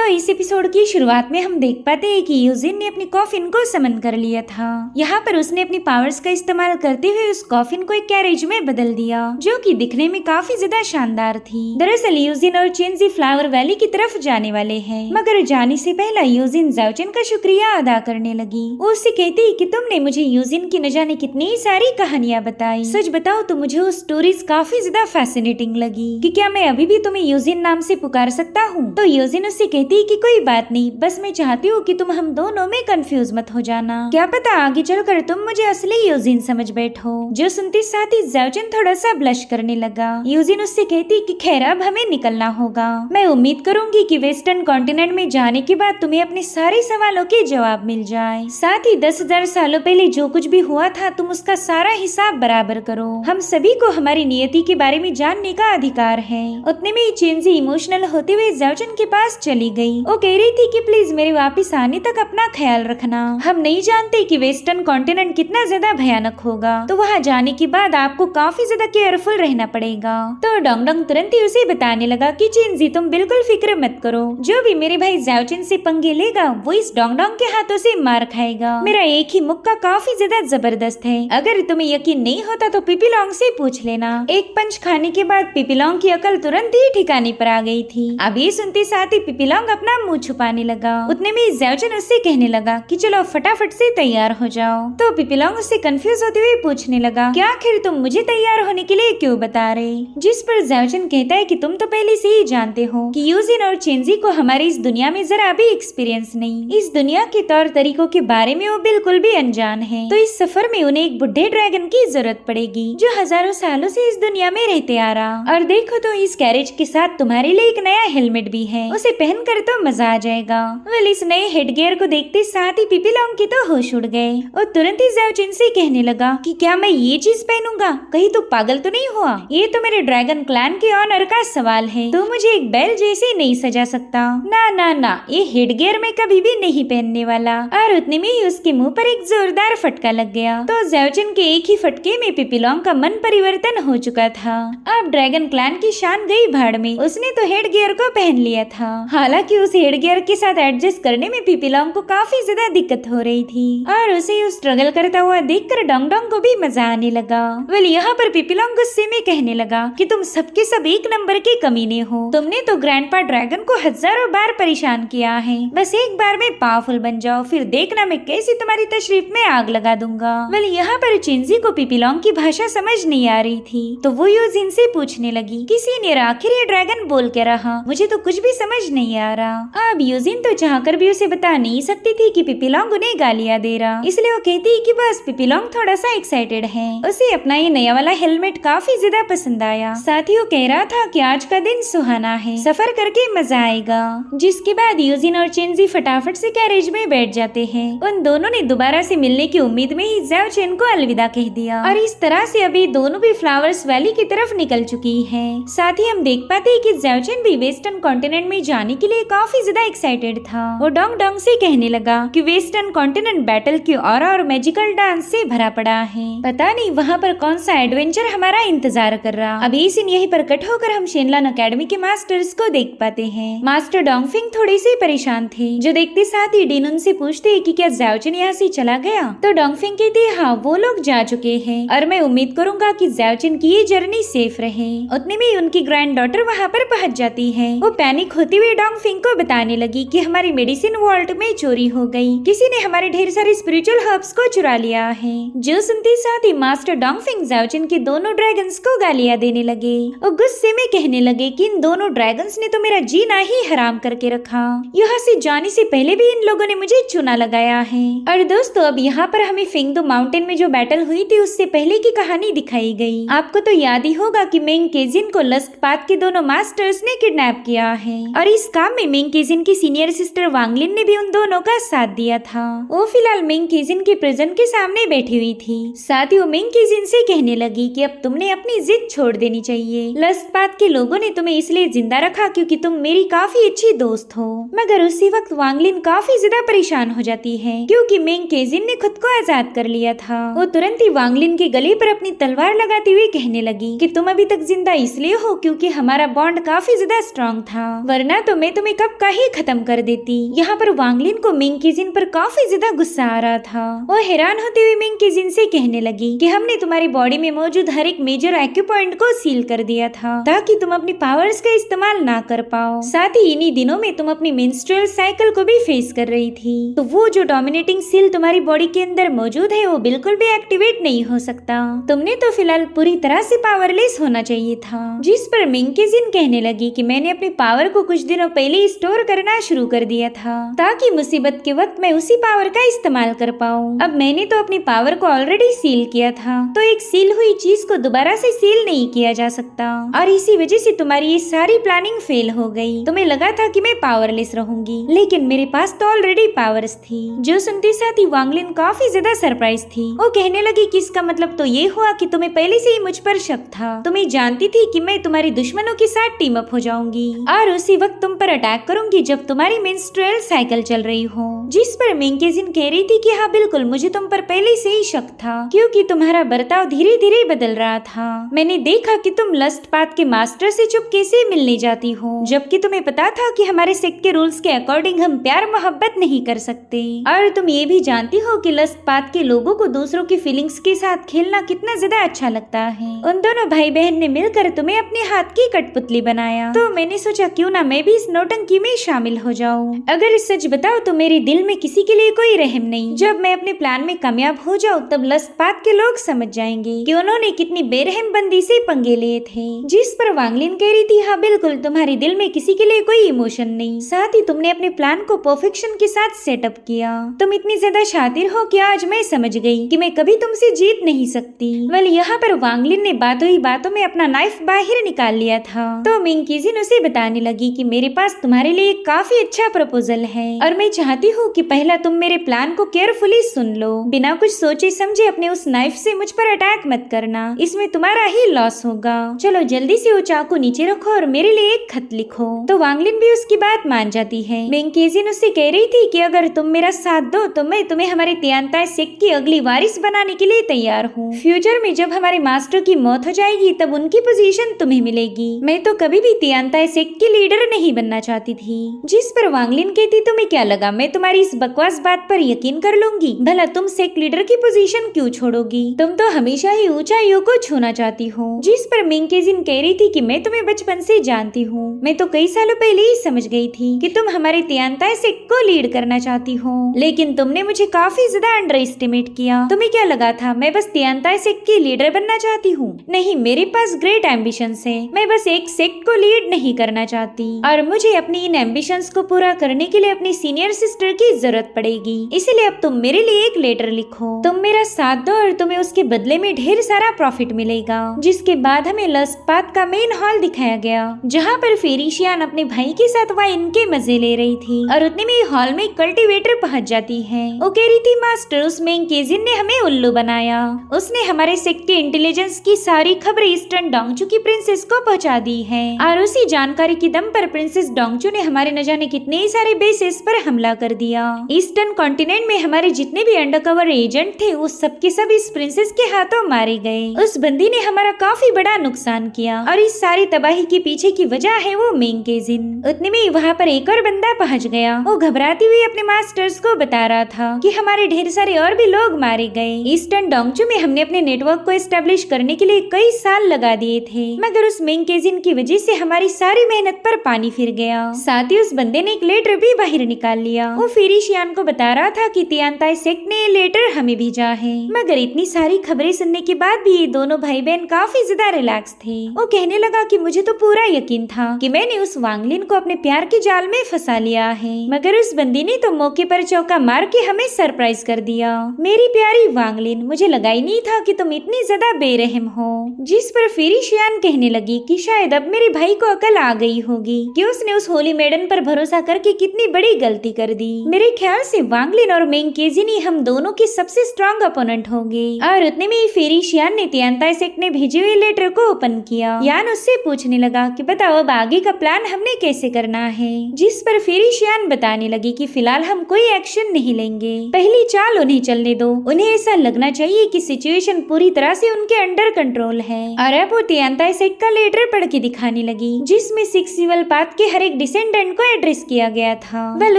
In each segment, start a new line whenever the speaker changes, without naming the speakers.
तो इस एपिसोड की शुरुआत में हम देख पाते हैं कि यूजिन ने अपनी कॉफिन को समन कर लिया था। यहाँ पर उसने अपनी पावर्स का इस्तेमाल करते हुए उस कॉफिन को एक कैरेज में बदल दिया, जो कि दिखने में काफी ज्यादा शानदार थी। दरअसल यूजिन और चेंजी फ्लावर वैली की तरफ जाने वाले हैं, मगर जाने से पहले यूजिन ज़ाओजिन का शुक्रिया अदा करने लगी। वो उससे कहती कि तुमने मुझे यूजिन की न जाने कितनी सारी कहानियाँ बताई। सच बताओ तो मुझे वो स्टोरीज काफी ज्यादा फैसिनेटिंग लगी कि क्या मैं अभी भी तुम्हें यूजिन नाम से पुकार सकता हूँ। तो यूजिन उससे कहती कि कोई बात नहीं, बस मैं चाहती हूँ कि तुम हम दोनों में कंफ्यूज मत हो जाना। क्या पता आगे चलकर तुम मुझे असली यूजिन समझ बैठो। जो सुनते साथ ही ज़ाओजिन थोड़ा सा ब्लश करने लगा। यूजिन उससे कहती कि खैर अब हमें निकलना होगा। मैं उम्मीद करूंगी कि वेस्टर्न कॉन्टिनेंट में जाने के बाद तुम्हें अपने सारे सवालों के जवाब मिल जाए। साथ ही 10,000 सालों पहले जो कुछ भी हुआ था तुम उसका सारा हिसाब बराबर करो। हम सभी को हमारी नियति के बारे में जानने का अधिकार है। उतने में ही चेंजी इमोशनल होते हुए ज़ाओजिन के पास चली गई। वो कह रही थी कि प्लीज मेरे वापस आने तक अपना ख्याल रखना। हम नहीं जानते कि वेस्टर्न कॉन्टिनेंट कितना ज्यादा भयानक होगा, तो वहाँ जाने के बाद आपको काफी ज्यादा केयरफुल रहना पड़ेगा। तो डोंगडोंग तुरंत ही उसे बताने लगा कि चेंजी तुम बिल्कुल फिक्र मत करो, जो भी मेरे भाई ज़ाओजिन से पंगे लेगा वो इस डोंगडोंग के हाथों से मार खाएगा। मेरा एक ही मुक्का काफी ज्यादा जबरदस्त है। अगर तुम्हें यकीन नहीं होता तो पिपीलोंग से पूछ लेना। एक पंच खाने के बाद पिपीलोंग की अकल तुरंत ही ठिकाने पर आ गई थी। अभी सुनते साथ ही पिपीलोंग अपना मुंह छुपाने लगा। उतने में ज़ाओजिन उससे कहने लगा कि चलो फटाफट से तैयार हो जाओ। तो पिपीलोंग उससे कंफ्यूज होते हुए पूछने लगा कि आखिर तुम मुझे तैयार होने के लिए क्यों बता रहे। जिस पर ज़ाओजिन कहता है कि तुम तो पहले से ही जानते हो कि यूजिन और चेंजी को हमारी इस दुनिया में जरा भी एक्सपीरियंस नहीं। इस दुनिया के तौर तरीकों के बारे में वो बिल्कुल भी अनजान है। तो इस सफर में उन्हें एक बुढ़े ड्रैगन की जरूरत पड़ेगी जो हजारों सालों से इस दुनिया में रहते आ रहा। और देखो तो इस कैरेज के साथ तुम्हारे लिए एक नया हेलमेट भी है, उसे पहनकर तो मजा आ जाएगा। वेल इस नए हेडगियर को देखते साथ ही पिपीलोंग की तो होश उड़ गए और तुरंत ही ज़ाओजिन से कहने लगा कि क्या मैं ये चीज पहनूंगा, कहीं तो पागल तो नहीं हुआ। ये तो मेरे ड्रैगन क्लैन के ऑनर का सवाल है, तो मुझे एक बैल जैसे नहीं सजा सकता। ना ना ना, ये हेडगियर मैं कभी भी नहीं पहनने वाला। और उतने में ही उसके मुंह पर एक जोरदार फटका लग गया। तो ज़ाओजिन के एक ही फटके में पिपीलोंग का मन परिवर्तन हो चुका था। अब ड्रैगन क्लैन की शान गई भाड़ में। उसने तो हेडगियर को पहन लिया था। हालांकि उस हेडगियर के साथ एडजस्ट करने में पिपीलोंग को काफी ज्यादा दिक्कत हो रही थी और उसे स्ट्रगल करता हुआ देखकर डोंगडोंग को भी मजा आने लगा। वेल यहाँ पर पिपीलोंग गुस्से में कहने लगा कि तुम सबके सब एक नंबर के कमीने हो। तुमने तो ग्रैंडपा ड्रैगन को हजारों बार परेशान किया है। बस एक बार में पावरफुल बन जाओ, फिर देखना मैं कैसे तुम्हारी तशरीफ में आग लगा दूंगा। वेल यहाँ पर चेंजी को पिपीलोंग की भाषा समझ नहीं आ रही थी, तो वो यूजिन से पूछने लगी कि सीनियर आखिर ये ड्रैगन बोल के रहा, मुझे तो कुछ भी समझ नहीं आ रहा। अब यूजिन तो चाहकर भी उसे बता नहीं सकती थी कि पिपीलोंग उन्हें गालियाँ दे रहा, इसलिए वो कहती कि बस पिपीलोंग थोड़ा सा एक्साइटेड है। उसे अपना ये नया वाला हेलमेट काफी ज्यादा पसंद आया। साथ ही वो कह रहा था कि आज का दिन सुहाना है, सफर करके मजा आएगा। जिसके बाद यूजिन और चेंजी फटाफट से कैरेज में बैठ जाते हैं। उन दोनों ने दोबारा से मिलने की उम्मीद में ही ज़ाओजिन को अलविदा कह दिया और इस तरह से अभी दोनों भी फ्लावर्स वैली की तरफ निकल चुकी है। साथ ही हम देख पाते हैं कि ज़ाओजिन भी वेस्टर्न कॉन्टिनेंट में जाने के लिए काफी ज्यादा एक्साइटेड था। वो डोंगडोंग से कहने लगा कि वेस्टर्न कॉन्टिनेंट बैटल की ऑरा और मैजिकल डांस से भरा पड़ा है। पता नहीं वहाँ पर कौन सा एडवेंचर हमारा इंतजार कर रहा। अभी सीन यहीं पर कट होकर हम शेनलान अकेडमी के मास्टर्स को देख पाते हैं। मास्टर डोंगफिंग थोड़े से परेशान थे, जो देखते साथ ही डिनुन से पूछते हैं कि क्या ज़ाओजिन यहाँ से चला गया। तो डोंगफिंग कहती है हाँ वो लोग जा चुके हैं और मैं उम्मीद करूंगा कि ज़ाओजिन की ये जर्नी सेफ रहे। उतने में उनकी ग्रैंड डॉटर वहाँ पर पहुँच जाती है। वो पैनिक होती हुई डोंगफिंग को बताने लगी कि हमारी मेडिसिन वॉल्ट में चोरी हो गई, किसी ने हमारे ढेर सारे स्पिरिचुअल हर्ब्स को चुरा लिया है। जो सुनते साथ ही मास्टर डोंगफिंग ज़ाओजिन के दोनों ड्रैगन्स को गालियाँ देने लगे और गुस्से में कहने लगे कि इन दोनों ड्रैगन्स ने तो मेरा जीना ही हराम करके रखा। यहाँ से जाने से पहले भी इन लोगों ने मुझे चूना लगाया है। और दोस्तों अब यहाँ पर हमें फिंगदू माउंटेन में जो बैटल हुई थी उससे पहले की कहानी दिखाई गई। आपको तो याद ही होगा कि मेंग केजिन को लस्कपात के दोनों मास्टर्स ने किडनैप किया है और इस काम में मेंग केजिन की सीनियर सिस्टर वांगलिन ने भी उन दोनों का साथ दिया था। वो फिलहाल मेंग केजिन की प्रिजन के सामने बैठी हुई थी। साथ ही वो मेंग केजिन से कहने लगी कि अब तुमने अपनी जिद छोड़ देनी चाहिए। लस्कपात के लोगों ने तुम्हें इसलिए जिंदा रखा क्योंकि तुम मेरी काफी अच्छी दोस्त हो। मगर उसी वक्त वांगलिन काफी ज्यादा परेशान हो जाती है क्योंकि मेंग केजिन ने खुद को आजाद कर लिया था। वो तुरंत ही वांगलिन के गले पर अपनी तलवार लगाते हुए कहने लगी कि तुम अभी तक जिंदा इसलिए हो क्योंकि हमारा बॉन्ड काफी ज्यादा स्ट्रॉन्ग था, वरना तो मैं तुम्हें कब का ही खत्म कर देती। यहाँ पर वांगलिन को मिंग केजिन पर काफी ज्यादा गुस्सा आ रहा था। वो हैरान होते हुए मिंग केजिन से कहने लगी कि हमने तुम्हारी बॉडी में मौजूद हर एक मेजर एक्यू पॉइंट को सील कर दिया था ताकि तुम अपनी पावर्स का इस्तेमाल ना कर पाओ। साथ ही इन्हीं दिनों में तुम अपनी मेंस्ट्रुअल साइकिल को भी फेस कर रही थी, तो वो जो डोमिनेटिंग सील तुम्हारी बॉडी के अंदर मौजूद है वो बिल्कुल भी एक्टिवेट नहीं हो सकता। तुमने तो फिलहाल पूरी तरह से पावरलेस होना चाहिए था। जिस पर मिंग केजिन कहने लगी कि मैंने अपनी पावर को कुछ दिनों पहले ही स्टोर करना शुरू कर दिया था ताकि मुसीबत के वक्त मैं उसी पावर का इस्तेमाल कर पाऊँ। अब मैंने तो अपनी पावर को ऑलरेडी सील किया था, तो एक सील हुई चीज को दोबारा से सील नहीं किया जा सकता, और इसी वजह से तुम्हारी ये सारी प्लानिंग फेल हो गई। तुम्हें लगा था कि मैं पावरलेस रहूंगी, लेकिन मेरे पास तो ऑलरेडी पावर्स थी। जो सुनते साथ ही वांगलिन काफी ज्यादा सरप्राइज थी। वो कहने लगी कि इसका मतलब तो ये हुआ कि तुम्हें पहले से ही मुझ पर शक था। तुम्हें जानती थी कि मैं तुम्हारी दुश्मनों के साथ टीम अप हो जाऊंगी और उसी वक्त तुम पर अटैक करूंगी जब तुम्हारी मेंस्ट्रुअल साइकिल चल रही हो। जिस पर मिंग केजिन कह रही थी कि हाँ बिल्कुल, मुझे तुम पर पहले से ही शक था क्योंकि तुम्हारा बर्ताव धीरे धीरे बदल रहा था। मैंने देखा कि तुम लस्ट पाथ के मास्टर से चुपके से मिलने जाती हो, जबकि तुम्हें पता था कि हमारे सेक्ट के रूल्स के अकॉर्डिंग हम प्यार मोहब्बत नहीं कर सकते। और तुम ये भी जानती हो कि लस्ट पाथ के लोगों को दूसरों की फीलिंग्स के साथ खेलना कितना ज्यादा अच्छा लगता है। उन दोनों भाई बहन ने मिलकर तुम्हें अपने हाथ की कठपुतली बनाया, तो मैंने सोचा क्यों ना मैं भी इस नौटंकी में शामिल हो जाऊं। अगर सच बताओ तो मेरे दिल में किसी के लिए कोई रहम नहीं। जब मैं अपने प्लान में कामयाब हो जाऊं तब लस्ट पाथ के लोग समझ जाएंगे कि उन्होंने कितनी बेरहम बंदी से पंगे लिए थे। जिस पर वांगलिन कह रही थी हाँ बिल्कुल, तुम्हारे दिल में किसी के लिए कोई इमोशन नहीं, साथ ही तुमने अपने प्लान को परफेक्शन के साथ सेटअप किया। तुम इतनी ज्यादा शातिर हो कि आज मैं समझ गई कि मैं कभी तुमसे जीत नहीं सकती। वेल यहाँ पर वांगलिन ने बातों ही बातों में अपना नाइफ बाहर निकाल लिया था, तो मिंग केजिन उसे बताने लगी कि मेरे पास तुम्हारे लिए काफी अच्छा प्रपोजल है और मैं चाहती हूँ कि पहला तुम मेरे प्लान को केयरफुली सुन लो। बिना कुछ सोचे समझे अपने उस नाइफ से मुझ पर अटैक मत करना, इसमें तुम्हारा ही लॉस होगा। चलो जल्दी से वो चाकू नीचे रखो और मेरे लिए एक खत लिखो। तो वांगलिन भी उसकी बात मान जाती है। मिंग केजिन उससे कह रही थी कि अगर तुम मेरा साथ दो तो मैं तुम्हें हमारे तियांताई सेक्ट की अगली वारिस बनाने के लिए तैयार हूँ। फ्यूचर में जब हमारे मास्टर की मौत हो जाएगी तब उनकी पोजीशन तुम्हें मिलेगी। मैं तो कभी भी तियांताई सेक्ट की लीडर नहीं बनना चाहती थी। जिस पर वांगलिन कहती तुम्हें क्या लगा मैं तुम्हारी इस बकवास बात पर यकीन कर लूंगी? भला तुम सेक्ट लीडर की पोजीशन क्यों छोड़ोगी? तुम तो हमेशा ही ऊंचाइयों को छूना चाहती हो। जिस पर मिंग केजिन कह रही थी कि मैं तुम्हें बचपन से जानती हूँ, मैं तो कई सालों पहले ही समझ गई थी कि तुम हमारे तियांताई सेक्ट को लीड करना चाहती हो, लेकिन तुमने मुझे काफी ज्यादा अंडर एस्टिमेट किया। तुम्हें क्या लगा था मैं बस तियांताई सेक्ट की लीडर बनना चाहती हूँ? नहीं, मेरे पास ग्रेट एम्बिशंस है। मैं बस एक सेक्ट को लीड नहीं करना चाहती और मुझे अपनी इन एम्बिशंस को पूरा करने के लिए अपनी सीनियर सिस्टर की जरूरत पड़ेगी। इसलिए अब तुम मेरे लिए एक लेटर लिखो। तुम मेरा साथ दो और तुम्हें उसके बदले में ढेर सारा प्रॉफिट मिलेगा। जिसके बाद हमें लस्ट पाथ का मेन हॉल दिखाया गया, जहाँ पर फेरिशियान अपने भाई के साथ वाइन के मजे ले रही थी और उतने में हॉल में कल्टीवेटर पहुँच जाती है। वो कह रही थी मास्टर उस मिंग केजिन ने हमें उल्लू बनाया। उसने हमारे सेक्ट के इंटेलिजेंस की सारी खबरें ईस्टर्न डोंगचू की प्रिंसेस को पहुँचा दी है और उसी जानकारी के दम पर प्रिंसेस डोंगचू ने हमारे न जाने कितने ही सारे बेसेस पर हमला कर दिया। ईस्टर्न कॉन्टिनेंट में हमारे जितने भी अंडरकवर एजेंट थे वो सब के सब इस प्रिंसेस के हाथों मारे गए। उस बंदी ने हमारा काफी बड़ा नुकसान किया और इस सारी तबाही के पीछे की वजह है वो मिंग केजिन। उतने में वहाँ पर एक और बंदा पहुँच गया। वो घबराती हुई अपने मास्टर्स को बता रहा था कि हमारे ढेर सारे और भी लोग मारे गए। ईस्टर्न डोंगचू में हमने अपने नेटवर्क को एस्टेब्लिश करने के लिए कई साल लगा दिए थे, मगर उस मिंग केजिन की वजह से हमारी सारी मेहनत पर पानी फिर गया। साथ ही उस बंदे ने एक लेटर भी बाहर निकाल लिया। वो फेरिशियान को बता रहा था कि तियांताई सेक्ट ने ये लेटर हमें भेजा है। मगर इतनी सारी खबरें सुनने के बाद भी ये दोनों भाई बहन काफी ज्यादा रिलैक्स थे। वो कहने लगा कि मुझे तो पूरा यकीन था कि मैंने उस वांगलिन को अपने प्यार के जाल में फंसा लिया है, मगर उस बंदी ने तो मौके पर चौका मार के हमें सरप्राइज कर दिया। मेरी प्यारी वांगलिन, मुझे लगा ही नहीं था कि तुम इतनी ज्यादा बेरहम हो। जिस पर फेरिशियान कहने लगी कि शायद अब मेरे भाई को अकल आ गई होगी कि उसने उस होली मेडन पर भरोसा करके कितनी बड़ी गलती कर दी। मेरे ख्याल से वांगलिन और मिंग केजिन ही हम दोनों के सबसे स्ट्रॉन्ग अपोनेंट होंगे। और उतने में ही फेरिशियान ने तियांताई सेक्ट ने भेजे हुए लेटर को ओपन किया। यान उससे पूछने लगा कि बताओ अब आगे का प्लान हमने कैसे करना है। जिस पर फेरिशियान बताने लगी कि फिलहाल हम कोई एक्शन नहीं लेंगे, पहली चाल उन्हें चलने दो। उन्हें ऐसा लगना चाहिए कि सिचुएशन पूरी तरह से उनके अंडर कंट्रोल है। और अब वो तियांताई सेक्ट का लेटर पढ़ के दिखाने लगी, जिसमें 6 इवल पाथ के हर एक डिसेंडेंट को एड्रेस किया गया था। वेल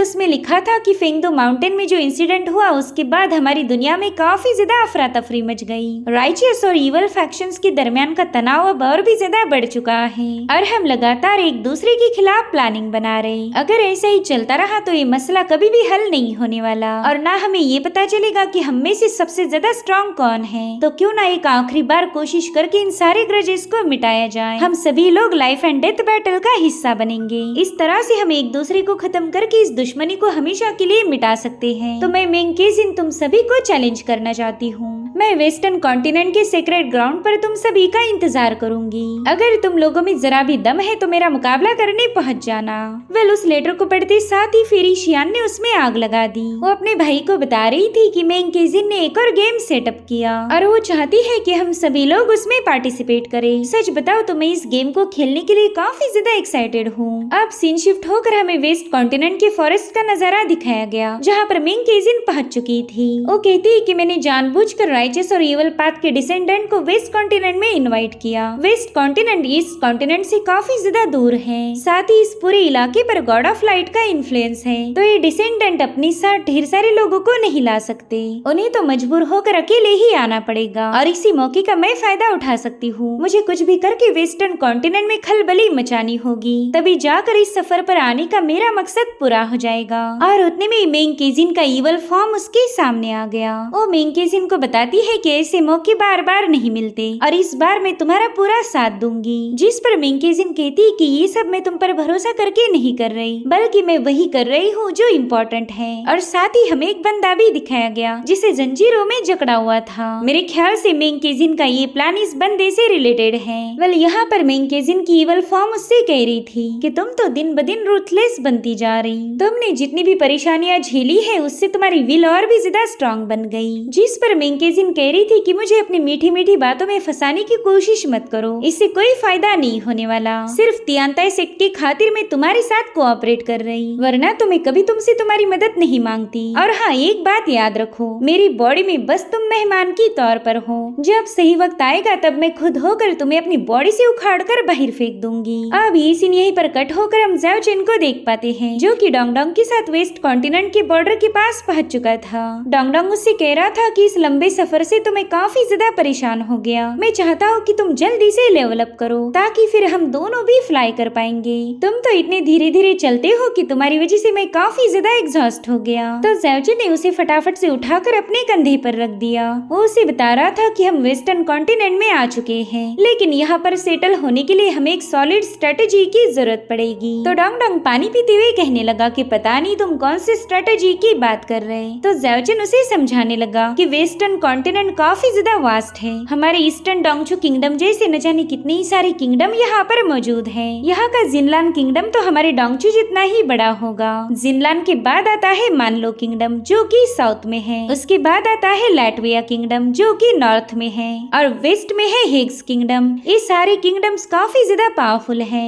उसमें लिखा था कि फेंगदो माउंटेन में जो इंसिडेंट हुआ उसके बाद हमारी दुनिया में काफी ज्यादा अफरा तफरी मच गई। राइचियस और इवल फैक्शंस के दरमियान का तनाव अब और भी ज्यादा बढ़ चुका है और हम लगातार एक दूसरे के खिलाफ प्लानिंग बना रहे। अगर ऐसा ही चलता रहा तो ये मसला कभी भी हल नहीं होने वाला और ना हमें ये पता चलेगा कि हम में से सबसे ज्यादा स्ट्रॉन्ग कौन है। तो क्यों ना एक आखिरी बार कोशिश करके इन सारे ग्रजेस को मिटाया जाए। हम सभी लोग लाइफ एंड डेथ बैटल का हिस्सा बनेंगे। इस तरह से हम एक दूसरे को खत्म करके इस दुश्मनी को हमेशा के लिए मिटा सकते हैं। तो मैं मेंकेजिन तुम सभी को चैलेंज करना चाहती हूँ। मैं वेस्टर्न कॉन्टिनेंट के सेक्रेट ग्राउंड पर तुम सभी का इंतजार करूंगी। अगर तुम लोगों में जरा भी दम है तो मेरा मुकाबला करने पहुंच जाना। वेल उस लेटर को पढ़ते साथ ही फेरिशियान ने उसमें आग लगा दी। वो अपने भाई को बता रही थी कि मेंकेजिन ने एक और गेम सेटअप किया और वो चाहती है कि हम सभी लोग उसमें पार्टिसिपेट करें। सच बताओ तो मैं इस गेम को खेलने के लिए काफी ज्यादा एक्साइटेड हूँ। अब सीन शिफ्ट होकर हमें वेस्ट कॉन्टिनेंट के फॉरेस्ट का नजारा दिखाया गया जहाँ पर मेंकेजिन पहुंच चुकी थी। वो कहती है कि मैंने जानबूझकर राइचस और इवल पाथ के डिसेंडेंट को वेस्ट कॉन्टिनेंट में इनवाइट किया। वेस्ट कॉन्टिनेंट ईस्ट कॉन्टिनेंट से काफी ज्यादा दूर है। साथ ही इस पूरे इलाके पर गॉड ऑफ लाइट का इन्फ्लुएंस है। तो ये डिसेंडेंट अपने साथ ढेर सारे लोगों को नहीं ला सकते। उन्हें तो मजबूर होकर अकेले ही आना पड़ेगा और इसी मौके का मैं फायदा उठा सकती हूँ। मुझे कुछ भी करके वेस्टर्न कॉन्टिनेंट में खलबली मचानी होगी, तभी जाकर इस सफर पर आने का मेरा मकसद पूरा हो जाएगा। और उतने में मेंकेजिन का इवल फॉर्म उसके सामने आ गया। वो मेंकेजिन को बताती है कि ऐसे मौके बार बार नहीं मिलते और इस बार मैं तुम्हारा पूरा साथ दूंगी। जिस पर मेंकेजिन कहती कि ये सब मैं तुम पर भरोसा करके नहीं कर रही, बल्कि मैं वही कर रही हूँ जो इम्पोर्टेंट है। और साथ ही हमें एक बंदा भी दिखाया गया जिसे जंजीरों में जकड़ा हुआ था। मेरे ख्याल से मेंकेजिन का ये प्लान इस बंदे से रिलेटेड है। वेल यहाँ पर मेंकेजिन की इवल फॉर्म उससे कह रही थी कि तुम तो दिन ब दिन रूथलेस बनती जा रही। तुमने जितनी भी परेशानियां झेली है उससे तुम्हारी विल और भी ज्यादा स्ट्रॉन्ग बन गई। जिस पर मेंकेजिन कह रही थी कि मुझे अपनी मीठी मीठी बातों में फंसाने की कोशिश मत करो, इससे कोई फायदा नहीं होने वाला। सिर्फ तियांताई सेक्ट की खातिर मैं तुम्हारे साथ कोऑपरेट कर रही, वरना तो मैं कभी तुमसे तुम्हारी मदद नहीं मांगती। और हाँ, एक बात याद रखो, मेरी बॉडी में बस तुम मेहमान की तौर पर हो। जब सही वक्त आएगा तब मैं खुद होकर तुम्हें अपनी बॉडी से उखाड़ कर बाहर फेंक दूंगी। अब ये सीन यहीं पर कट होकर हम ज़ाओ चेन को देख पाते हैं, जो कि डोंगडोंग के साथ वेस्ट कॉन्टिनेंट के बॉर्डर के पास पहुंच चुका था। डोंगडोंग उससे कह रहा था कि इस लंबे सफर से तो मैं काफी ज्यादा परेशान हो गया। मैं चाहता हूँ कि तुम जल्दी से लेवल अप करो ताकि फिर हम दोनों भी फ्लाई कर पाएंगे। तुम तो इतने धीरे धीरे चलते हो कि तुम्हारी वजह से मैं काफी ज्यादा एग्जॉस्ट हो गया। तो ज़ाओ चेन ने उसे फटाफट से उठाकर अपने कंधे पर रख दिया। वो उसे बता रहा था कि हम वेस्टर्न कॉन्टिनेंट में आ चुके हैं, लेकिन यहाँ पर सेटल होने के लिए हमें एक सॉलिड स्ट्रेटेजी की जरूरत पड़ेगी। तो डोंगडोंग पानी पीते हुए कहने लगा कि पता नहीं तुम कौन सी स्ट्रेटेजी की बात कर रहे। तो ज़ाओ चेन उसे समझाने लगा कि वेस्टर्न कॉन्टिनेंट काफी ज्यादा वास्ट है। हमारे ईस्टर्न डोंगचू किंगडम जैसे न जाने कितने ही सारे किंगडम यहाँ पर मौजूद है। यहाँ का जिनलान किंगडम तो हमारे डोंगचू जितना ही बड़ा होगा। जिनलान के बाद आता है मानलो किंगडम जो कि साउथ में है। उसके बाद आता है लाटविया किंगडम जो कि नॉर्थ में है और वेस्ट में है हेग्स किंगडम। ये सारे किंगडम्स काफी ज्यादा पावरफुल है।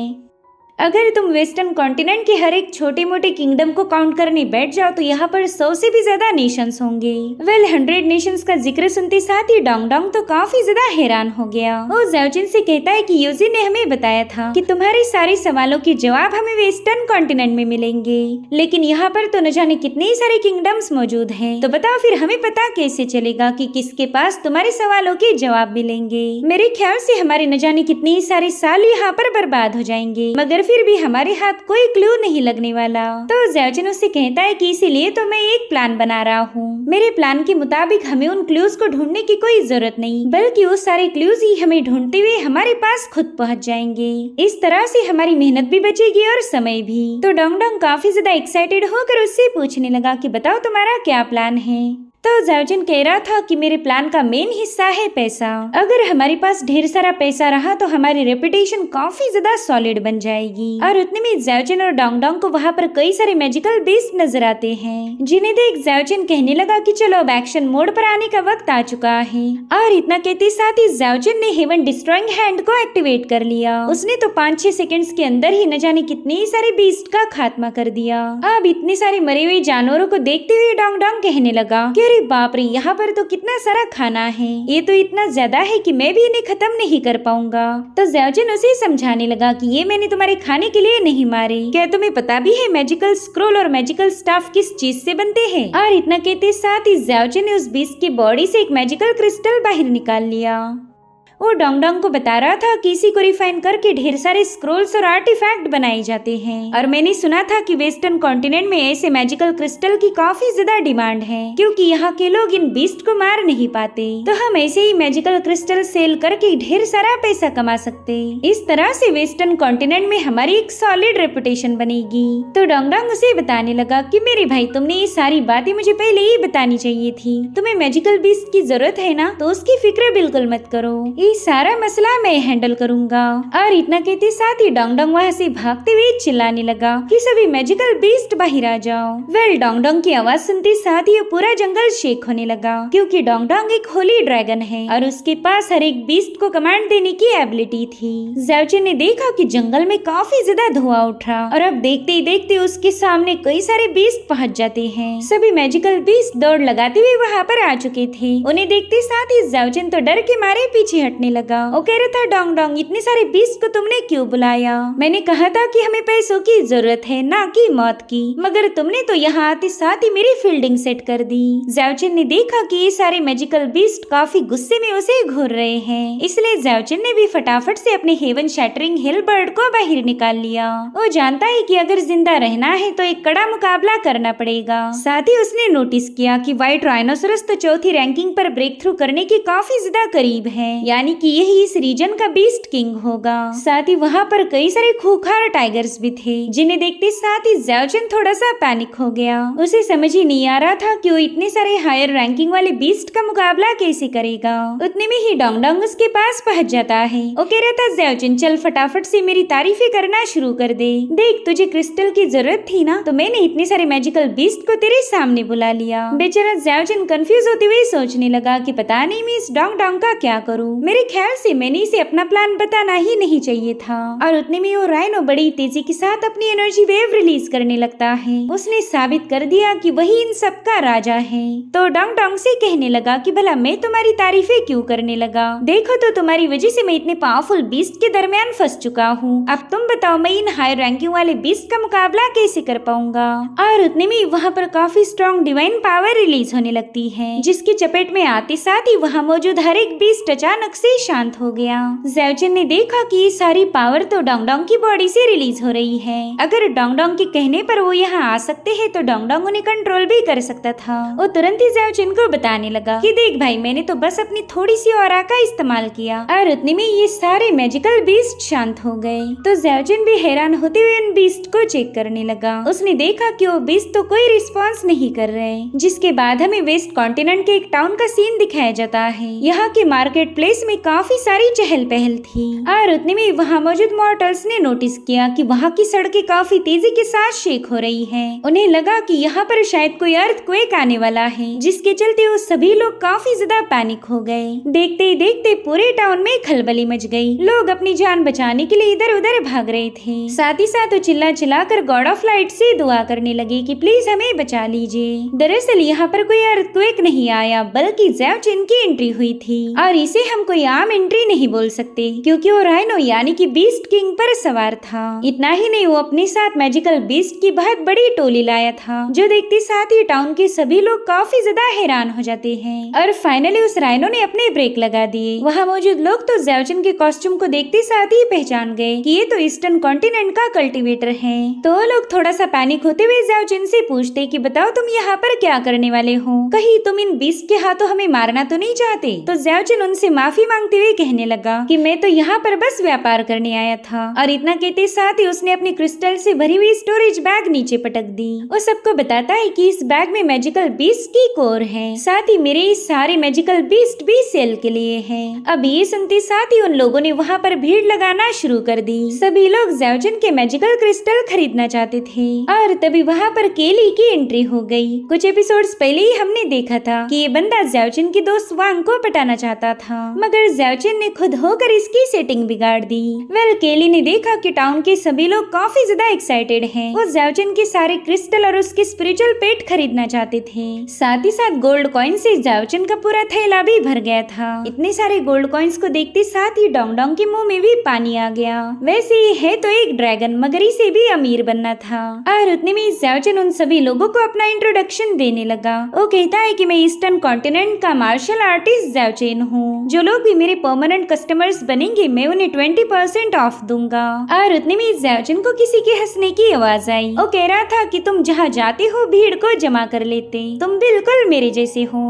अगर तुम वेस्टर्न कॉन्टिनेंट के हर एक छोटे मोटे किंगडम को काउंट करने बैठ जाओ तो यहाँ पर 100 से भी ज्यादा नेशंस होंगे। वेल 100 नेशंस का जिक्र सुनते साथ ही डोंगडोंग तो काफी ज्यादा हैरान हो गया। वो ज़ाओ चेन से कहता है कि यूजी ने हमें बताया था कि तुम्हारे सारे सवालों के जवाब हमें वेस्टर्न कॉन्टिनेंट में मिलेंगे, लेकिन यहाँ पर तो न जाने कितने ही सारे किंगडम्स मौजूद है। तो बताओ फिर हमें पता कैसे चलेगा कि किसके पास तुम्हारे सवालों के जवाब मिलेंगे। मेरे ख्याल से हमारे न जाने कितने ही सारे साल यहाँ पर बर्बाद हो जाएंगे, मगर फिर भी हमारे हाथ कोई क्लू नहीं लगने वाला। तो ज़ाओ चेन उससे कहता है कि इसीलिए तो मैं एक प्लान बना रहा हूँ। मेरे प्लान के मुताबिक हमें उन क्लूज को ढूंढने की कोई जरूरत नहीं, बल्कि वो सारे क्लूज ही हमें ढूंढते हुए हमारे पास खुद पहुँच जाएंगे। इस तरह से हमारी मेहनत भी बचेगी और समय भी। तो डोंगडोंग काफी ज्यादा एक्साइटेड होकर उससे पूछने लगा कि बताओ तुम्हारा क्या प्लान है। तो ज़ाओ चेन कह रहा था कि मेरे प्लान का मेन हिस्सा है पैसा। अगर हमारे पास ढेर सारा पैसा रहा तो हमारी रेपुटेशन काफी ज्यादा सॉलिड बन जाएगी। और उतने में ज़ाओ चेन और डोंगडोंग को वहाँ पर कई सारे मैजिकल बीस्ट नजर आते हैं, जिन्हें देख ज़ाओ चेन कहने लगा कि चलो अब एक्शन मोड पर आने का वक्त आ चुका है। और इतना कहते साथ ही ज़ाओ चेन ने हेवन डिस्ट्रॉइंग हैंड को एक्टिवेट कर लिया। उसने तो 5-6 सेकंड्स के अंदर ही न जाने कितने ही सारे बीस्ट का खात्मा कर दिया। अब इतने सारे मरे हुए जानवरों को देखते हुए डोंगडोंग कहने लगा कि अरे बाप रे, यहाँ पर तो कितना सारा खाना है, ये तो इतना ज्यादा है कि मैं भी इन्हें खत्म नहीं कर पाऊंगा। तो ज़्याओजिन उसे समझाने लगा कि ये मैंने तुम्हारे खाने के लिए नहीं मारे, क्या तुम्हें पता भी है मैजिकल स्क्रोल और मैजिकल स्टाफ किस चीज से बनते हैं। और इतना कहते साथ ही ज़्याओजिन ने उस बीस्ट की बॉडी से एक मैजिकल क्रिस्टल बाहर निकाल लिया। वो डोंगडोंग को बता रहा था कि इसी को रिफाइन करके ढेर सारे स्क्रोल्स और आर्टिफैक्ट बनाए जाते हैं। और मैंने सुना था कि वेस्टर्न कॉन्टिनेंट में ऐसे मैजिकल क्रिस्टल की काफी ज्यादा डिमांड है, क्योंकि यहाँ के लोग इन बीस्ट को मार नहीं पाते। तो हम ऐसे ही मैजिकल क्रिस्टल सेल करके ढेर सारा पैसा कमा सकते। इस तरह से वेस्टर्न कॉन्टिनेंट में हमारी एक सॉलिड रेपुटेशन बनेगी। तो डोंगडोंग उसे बताने लगा कि मेरे भाई, तुमने ये सारी बातें मुझे पहले ही बतानी चाहिए थी। तुम्हें मैजिकल बीस्ट की जरूरत है ना, तो उसकी फिक्र बिल्कुल मत करो, ये सारा मसला मैं हैंडल करूंगा। और इतना कहते साथ ही डोंगडोंग वहाँ से भागते हुए चिल्लाने लगा कि सभी मैजिकल बीस्ट बाहर आ जाओ। वेल, डोंगडोंग की आवाज सुनते साथ ही पूरा जंगल शेक होने लगा, क्योंकि डोंगडोंग एक होली ड्रैगन है और उसके पास हर एक बीस्ट को कमांड देने की एबिलिटी थी। ज़्याओजिन ने देखा कि जंगल में काफी ज्यादा धुआं उठा और अब देखते ही देखते उसके सामने कई सारे बीस्ट पहुंच जाते हैं। सभी मैजिकल बीस्ट दौड़ लगाते हुए वहाँ पर आ चुके थे। उन्हें देखते साथ ही ज़्याओजिन तो डर के मारे पीछे हटने लगा। वो कह रहा था, डोंगडोंग, इतने सारे बीस्ट को तुमने क्यों बुलाया? मैंने कहा था कि हमें पैसों की जरूरत है, ना कि मौत की, मगर तुमने तो यहाँ आते साथ ही मेरी फील्डिंग सेट कर दी। ज़्याओजिन ने देखा कि ये सारे मैजिकल बीस्ट काफी गुस्से में उसे घूर रहे हैं, इसलिए ज़्याओजिन ने भी फटाफट से अपने हेवन शैटरिंग हिल बर्ड को बाहर निकाल लिया। वो जानता है कि अगर जिंदा रहना है तो एक कड़ा मुकाबला करना पड़ेगा। साथ ही उसने नोटिस किया कि व्हाइट राइनोसरस तो चौथी रैंकिंग पर ब्रेक थ्रू करने के काफी ज्यादा करीब है, यानी कि यही इस रीजन का बीस्ट किंग होगा। साथ ही वहाँ पर कई सारे खूंखार टाइगर्स भी थे, जिन्हें देखते साथ ही ज़्याओजिन थोड़ा सा पैनिक हो गया। उसे समझ ही नहीं आ रहा था कि वो इतने सारे हायर रैंकिंग वाले बीस्ट का मुकाबला कैसे करेगा। उतने में ही डोंगडोंग उसके पास पहुंच जाता है। वो कह रहा था, ज़्याओजिन, चल फटाफट से मेरी तारीफें करना शुरू कर दे। देख, तुझे क्रिस्टल की जरूरत थी ना, तो मैंने इतने सारे मैजिकल बीस्ट को तेरे सामने बुला लिया। बेचारा ज़्याओजिन कंफ्यूज होते हुए सोचने लगा कि पता नहीं मैं इस डोंगडोंग का क्या करूँ। मेरे ख्याल से मैंने इसे अपना प्लान बताना ही नहीं चाहिए था। और उतने में वो राइनो बड़ी तेजी के साथ अपनी एनर्जी वेव रिलीज करने लगता है। उसने साबित कर दिया कि वही इन सब का राजा है। तो डोंगडोंग से कहने लगा कि भला मैं तुम्हारी तारीफें क्यों करने लगा? देखो तो तुम्हारी वजह से मैं इतने पावरफुल बीस्ट के दरमियान फंस चुका हूँ। अब तुम बताओ, मैं इन हाई रैंकिंग वाले बीस्ट का मुकाबला कैसे कर पाऊंगा? और उतने में वहाँ पर काफी स्ट्रॉन्ग डिवाइन पावर रिलीज होने लगती है, जिसकी चपेट में आते साथ ही वहाँ मौजूद हर एक बीस्ट अचानक से शांत हो गया। ज़्याओजिन ने देखा कि ये सारी पावर तो डोंगडोंग की बॉडी से रिलीज हो रही है। अगर डोंगडोंग के कहने पर वो यहाँ आ सकते हैं तो डोंगडोंग उन्हें कंट्रोल भी कर सकता था। वो तुरंत ही ज़्याओजिन को बताने लगा कि देख भाई, मैंने तो बस अपनी थोड़ी सी ऑरा का इस्तेमाल किया और उतने में ये सारे मैजिकल बीस्ट शांत हो गए। तो ज़्याओजिन भी हैरान होते हुए उन बीस्ट को चेक करने लगा। उसने देखा कि वो बीस्ट तो कोई रिस्पॉन्स नहीं कर रहे, जिसके बाद हमें वेस्ट कॉन्टिनेंट के एक टाउन का सीन दिखाया जाता है। यहाँ के मार्केट प्लेस में काफी सारी चहल पहल थी और उतने में वहाँ मौजूद मॉर्टल्स ने नोटिस किया कि वहाँ की सड़कें काफी तेजी के साथ शेक हो रही हैं। उन्हें लगा कि यहाँ पर शायद कोई अर्थक्वेक आने वाला है, जिसके चलते वो सभी लोग काफी ज्यादा पैनिक हो गए। देखते ही देखते पूरे टाउन में खलबली मच गई। लोग अपनी जान बचाने के लिए इधर उधर भाग रहे थे। साथ ही साथ वो चिल्ला चिल्ला कर गॉड ऑफ लाइट से दुआ करने लगे कि प्लीज हमें बचा लीजिए। दरअसल यहाँ पर कोई अर्थक्वेक नहीं आया, बल्कि ज़्याओजिन की एंट्री हुई थी और इसे हम कोई आम एंट्री नहीं बोल सकते, क्योंकि वो राइनो यानी कि बीस्ट किंग पर सवार था। इतना ही नहीं, वो अपने साथ मैजिकल बीस्ट की बहुत बड़ी टोली लाया था, जो देखते साथ ही टाउन के सभी लोग काफी ज्यादा हैरान हो जाते हैं। और फाइनली उस राइनो ने अपने ब्रेक लगा दिए। वहाँ मौजूद लोग तो ज़्याओजिन के कॉस्ट्यूम को देखते साथ ही पहचान गए कि ये तो ईस्टर्न कॉन्टिनेंट का कल्टीवेटर है। तो लोग थोड़ा सा पैनिक होते हुए ज़्याओजिन से पूछते कि बताओ, तुम यहाँ पर क्या करने वाले हो? कहीं तुम इन बीस्ट के हाथों हमें मारना तो नहीं चाहते? तो ज़्याओजिन उनसे माफी मांगते हुए कहने लगा कि मैं तो यहाँ पर बस व्यापार करने आया था। और इतना कहते साथ ही उसने अपनी क्रिस्टल से भरी हुई स्टोरेज बैग नीचे पटक दी। वो सबको बताता है कि इस बैग में मैजिकल बीस्ट की कोर है, साथ ही मेरे इस सारे मैजिकल बीस्ट भी सेल के लिए हैं। अब ये सुनते साथ ही उन लोगों ने वहाँ पर भीड़ लगाना शुरू कर दी। सभी लोग ज़्याओजिन के मैजिकल क्रिस्टल खरीदना चाहते थे और तभी वहाँ पर केली की एंट्री हो गई। कुछ एपिसोड्स पहले ही हमने देखा था कि ये बंदा ज़्याओजिन की दोस्त वांग को पटाना चाहता था, मगर मगर ज़्याओचेन ने खुद होकर इसकी सेटिंग बिगाड़ दी। वेल केली ने देखा कि टाउन के सभी लोग काफी ज्यादा एक्साइटेड हैं। वो ज़्याओचेन के सारे क्रिस्टल और उसके स्पिरिचुअल पेट खरीदना चाहते थे। साथ ही साथ गोल्ड कॉइन से ज़्याओचेन का पूरा थैला भी भर गया था। इतने सारे गोल्ड कॉइन्स को देखते साथ ही डोंगडोंग के मुंह में भी पानी आ गया। वैसे ये है तो एक ड्रैगन, मगर इसे भी अमीर बनना था। और उतने में ज़्याओचेन उन सभी लोगों को अपना इंट्रोडक्शन देने लगा। वो कहता है कि मैं ईस्टर्न कॉन्टिनेंट का मार्शल आर्टिस्ट ज़्याओचेन हूँ। जो लोग भी मेरे परमानेंट कस्टमर्स बनेंगे मैं उन्हें 20% ऑफ दूंगा। और उतने में ज़्याओचेन को किसी के हंसने की आवाज आई। वो कह रहा था कि तुम जहाँ जाते हो भीड़ को जमा कर लेते, तुम बिल्कुल मेरे जैसे हो।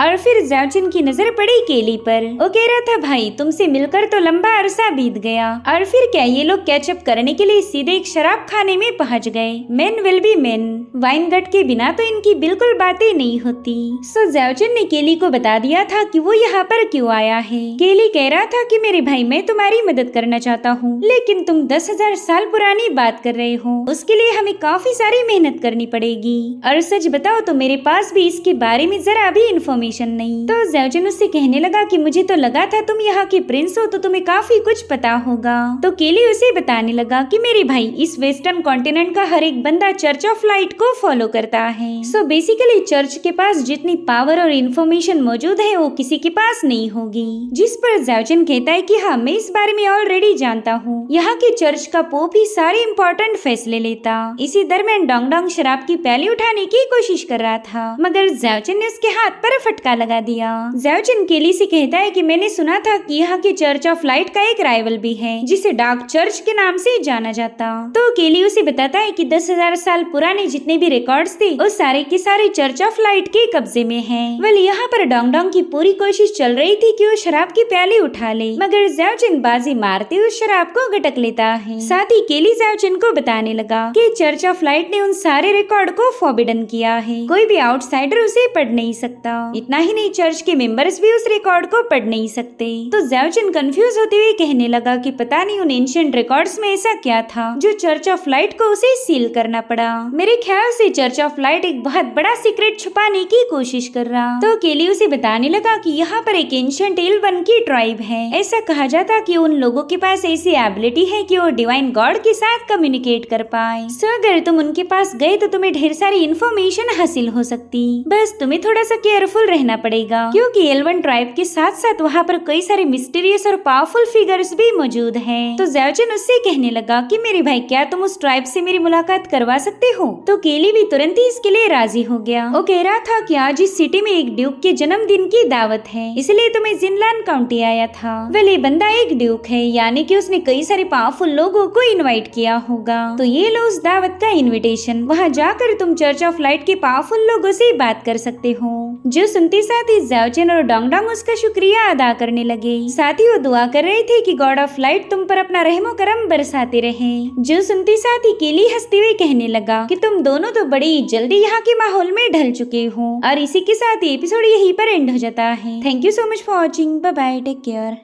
और फिर ज़्याओचेन की नजर पड़ी केली पर। वो कह रहा था भाई तुमसे मिलकर तो लंबा अरसा बीत गया। और फिर क्या ये लोग कैचअप करने के लिए सीधे एक शराब खाने में पहुंच गए। मेन विल बी मेन, वाइन गट के बिना तो इनकी बिल्कुल बातें नहीं होती। सो ज़्याओचेन ने केली को बता दिया था कि वो यहाँ पर क्यों आया है। केली कह रहा था कि मेरे भाई मैं तुम्हारी मदद करना चाहता हूँ, लेकिन तुम 10,000 साल पुरानी बात कर रहे हो, उसके लिए हमें काफी सारी मेहनत करनी पड़ेगी। और सच बताओ तो मेरे पास भी इसके बारे में जरा भी नहीं। तो ज़्याओचेन उससे कहने लगा कि मुझे तो लगा था तुम यहाँ के प्रिंस हो तो तुम्हें काफी कुछ पता होगा। तो केली उसे बताने लगा कि मेरे भाई इस वेस्टर्न कॉन्टिनेंट का हर एक बंदा चर्च ऑफ लाइट को फॉलो करता है। सो बेसिकली चर्च के पास जितनी पावर और इन्फॉर्मेशन मौजूद है वो किसी के पास नहीं होगी। जिस पर ज़्याओचेन कहता है कि हाँ मैं इस बारे में ऑलरेडी जानता हूँ। यहाँ के चर्च का पोप ही सारे इम्पोर्टेंट फैसले लेता। इसी दरमियान डोंगडोंग शराब की प्याली उठाने की कोशिश कर रहा था, मगर ज़्याओचेन ने उसके हाथ पर फटका लगा दिया। ज़्याओचेन केली से कहता है कि मैंने सुना था कि यहाँ के चर्च ऑफ लाइट का एक राइवल भी है जिसे डार्क चर्च के नाम से जाना जाता। तो केली उसे बताता है कि 10,000 साल पुराने जितने भी रिकॉर्ड्स थे वो सारे के सारे चर्च ऑफ लाइट के कब्जे में हैं। वेल यहाँ पर डोंगडोंग की पूरी कोशिश चल रही थी कि वो शराब की प्याली उठा ले, मगर ज़्याओचेन बाजी मारते उस शराब को गटक लेता है। साथ ही केली ज़्याओचेन को बताने लगा कि चर्च ऑफ लाइट ने उन सारे रिकॉर्ड को फॉरबिडन किया है, कोई भी आउटसाइडर उसे पढ़ नहीं सकता। इतना ही नहीं चर्च के मेंबर्स भी उस रिकॉर्ड को पढ़ नहीं सकते। तो ज़्याओचेन कंफ्यूज होते हुए कहने लगा कि पता नहीं उन एंशिएंट रिकॉर्ड्स में ऐसा क्या था जो चर्च ऑफ लाइट को उसे सील करना पड़ा। मेरे ख्याल से चर्च ऑफ लाइट एक बहुत बड़ा सीक्रेट छुपाने की कोशिश कर रहा। तो केली उसे बताने लगा कि यहाँ पर एक एंशिएंट एल्वन की ट्राइब है। ऐसा कहा जाता कि उन लोगों के पास ऐसी एबिलिटी है कि वो डिवाइन गॉड के साथ कम्युनिकेट कर पाए। सो अगर तुम उनके पास गए तो तुम्हें ढेर सारी इन्फॉर्मेशन हासिल हो सकती, बस तुम्हें थोड़ा सा केयरफुल रहना पड़ेगा क्योंकि एल्वन ट्राइब के साथ साथ वहाँ पर कई सारे मिस्टीरियस और पावरफुल फिगर्स भी मौजूद हैं। तो ज़्याओचेन उससे कहने लगा कि मेरे भाई क्या तुम उस ट्राइब से मेरी मुलाकात करवा सकते हो। तो केली भी तुरंत ही इसके लिए राजी हो गया। वो कह रहा था कि आज इस सिटी में एक ड्यूक के जन्मदिन की दावत है, इसलिए तो मैं जिनलान काउंटी आया था। वेल ये बंदा एक ड्यूक है, यानी कि उसने कई सारे पावरफुल लोगों को इनवाइट किया होगा। तो ये लो उस दावत का इन्विटेशन, वहाँ जाकर तुम चर्च ऑफ लाइट के पावरफुल लोगों से बात कर सकते हो। जो सुनते साथ ही ज़्याओचेन और डोंगडोंग उसका शुक्रिया अदा करने लगे। साथ ही वो दुआ कर रहे थे कि गॉड ऑफ लाइट तुम पर अपना रहमो करम बरसाते रहे। जो सुनते साथ ही केली हंसते हुए कहने लगा कि तुम दोनों तो बड़ी जल्दी यहाँ के माहौल में ढल चुके हो। और इसी के साथ एपिसोड यहीं पर एंड हो जाता है। Thank you so much for watching. Bye bye, take care.